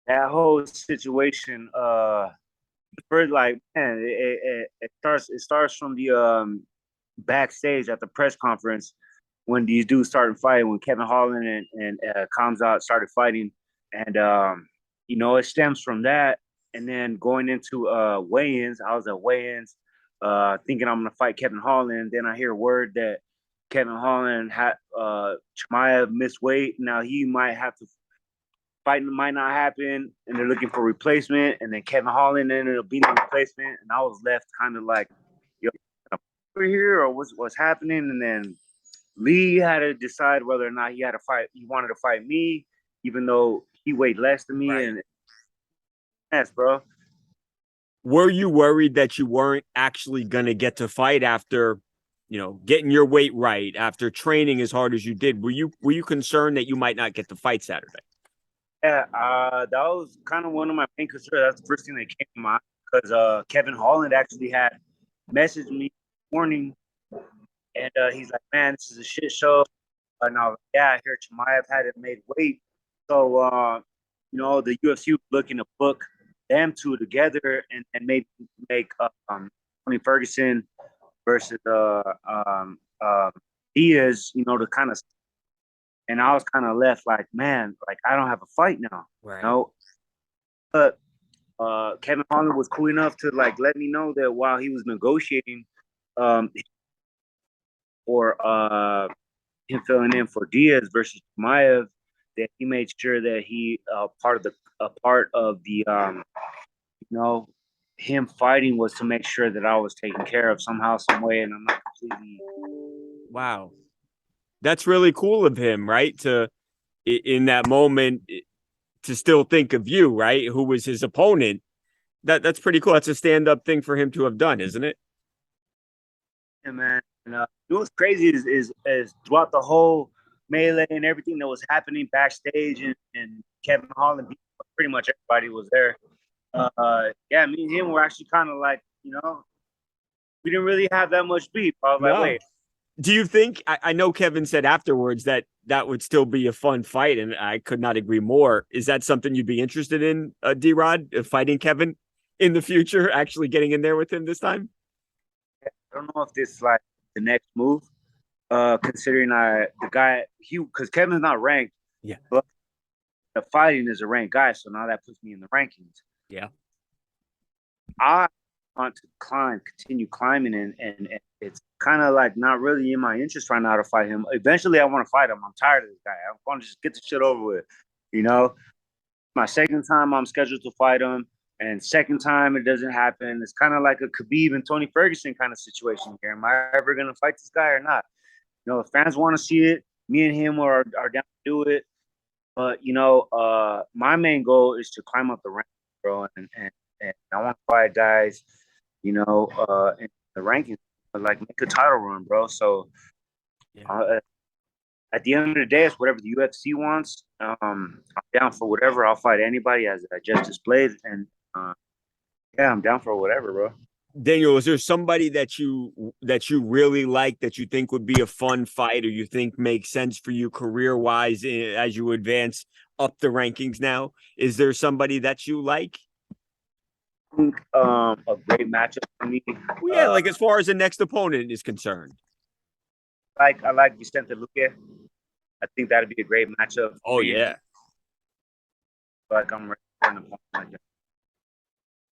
that whole situation, first, like, man, it starts from the backstage at the press conference when these dudes started fighting, when Kevin Holland and Kamzat started fighting, and it stems from that, and then going into weigh-ins. I was at weigh-ins, thinking I'm gonna fight Kevin Holland. Then I hear word that Kevin Holland had Chimaev missed weight. Now he might have to fight, might not happen, and they're looking for replacement. And then Kevin Holland ended up being the replacement, and I was left kind of like, yo, over here or what's happening? And then Lee had to decide whether or not he had to fight. He wanted to fight me, even though he weighed less than me. Right. And yes, bro. Were you worried that you weren't actually going to get to fight after, getting your weight right, after training as hard as you did? Were you concerned that you might not get to fight Saturday? Yeah, that was kind of one of my main concerns. That's the first thing that came to mind because Kevin Holland actually had messaged me this morning, and he's like, "Man, this is a shit show." And I was like, "Yeah, I hear Chimaev had it made weight." So, the UFC was looking to book them two together and maybe make Tony Ferguson versus Diaz, to kind of. And I was kind of left like, man, like I don't have a fight now, you Right. know. But Kevin Holland was cool enough to like let me know that while he was negotiating um, for him filling in for Diaz versus Mayev, that he made sure that he part of the you know him fighting was to make sure that I was taken care of somehow, some way, and I'm not completely. Wow. That's really cool of him, right? To in that moment to still think of you, right? Who was his opponent. That's pretty cool. That's a stand-up thing for him to have done, isn't it? Yeah, man. And what's crazy is throughout the whole melee and everything that was happening backstage, and Kevin Holland, pretty much everybody was there. Yeah, me and him were actually kind of like, we didn't really have that much beef. I was like, No. wait, Do you think I know Kevin said afterwards that that would still be a fun fight, and I could not agree more. Is that something you'd be interested in, D Rod, fighting Kevin in the future, actually getting in there with him this time? I don't know if this is like the next move. Considering the guy because Kevin's not ranked, Yeah. but the fighting is a ranked guy, so now that puts me in the rankings. Yeah. I want to continue climbing, and it's kind of like not really in my interest right now to fight him. Eventually, I want to fight him. I'm tired of this guy. I want to just get the shit over with. You know, my second time I'm scheduled to fight him, and second time it doesn't happen. It's kind of like a Khabib and Tony Ferguson kind of situation here. Am I ever gonna fight this guy or not? The fans want to see it. Me and him are down to do it. But my main goal is to climb up the rank, bro, and I want to fight guys, in the rankings, like make a title run, bro. So Yeah. at the end of the day, it's whatever the UFC wants. I'm down for whatever. I'll fight anybody as I just displayed, and yeah, I'm down for whatever, bro. Daniel, is there somebody that you really like that you think would be a fun fight or you think makes sense for you career wise as you advance up the rankings now? Is there somebody that you like? I think a great matchup for me. Well, yeah, like as far as the next opponent is concerned. I like Vicente Luque. I think that'd be a great matchup for Oh me. yeah. Like I'm ready for an opponent like that.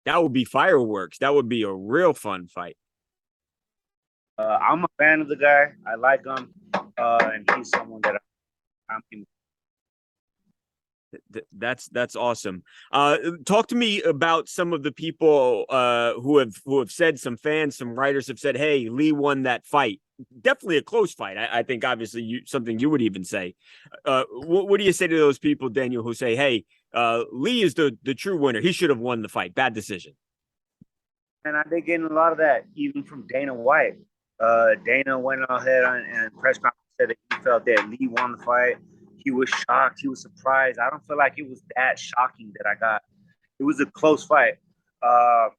That would be fireworks. That would be a real fun fight. I'm a fan of the guy. I like him, and he's someone that I'm. That's awesome. Talk to me about some of the people who have said, some fans, some writers have said, "Hey, Lee won that fight." Definitely a close fight. I think obviously something you would even say. What do you say to those people, Daniel, who say, "Hey, Lee is the true winner. He should have won the fight. Bad decision." And I did get a lot of that, even from Dana White. Dana went ahead and press conference said that he felt that Lee won the fight. He was shocked. He was surprised. I don't feel like it was that shocking that I got. It was a close fight. At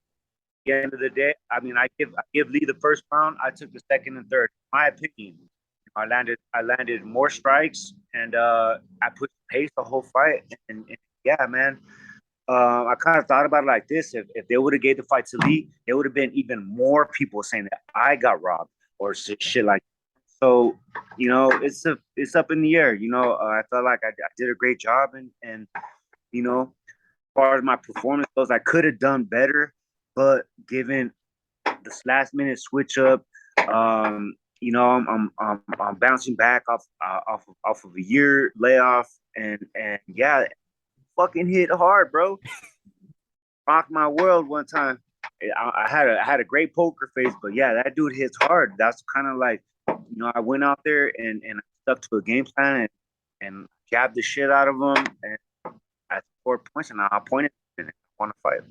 the end of the day, I mean, I give Lee the first round. I took the second and third. In my opinion, I landed more strikes, and I put pace the whole fight. And yeah, man, I kind of thought about it like this: if they would have gave the fight to Lee, there would have been even more people saying that I got robbed or shit like. So, it's up in the air. I felt like I did a great job, and as far as my performance goes, I could have done better, but given this last minute switch up, I'm bouncing back off of a year layoff, and yeah, fucking hit hard, bro. Rocked my world one time. I had a great poker face, but yeah, that dude hits hard. That's kind of like, I went out there and I stuck to a game plan and jabbed the shit out of him, and I scored points, and I pointed and I won a fight.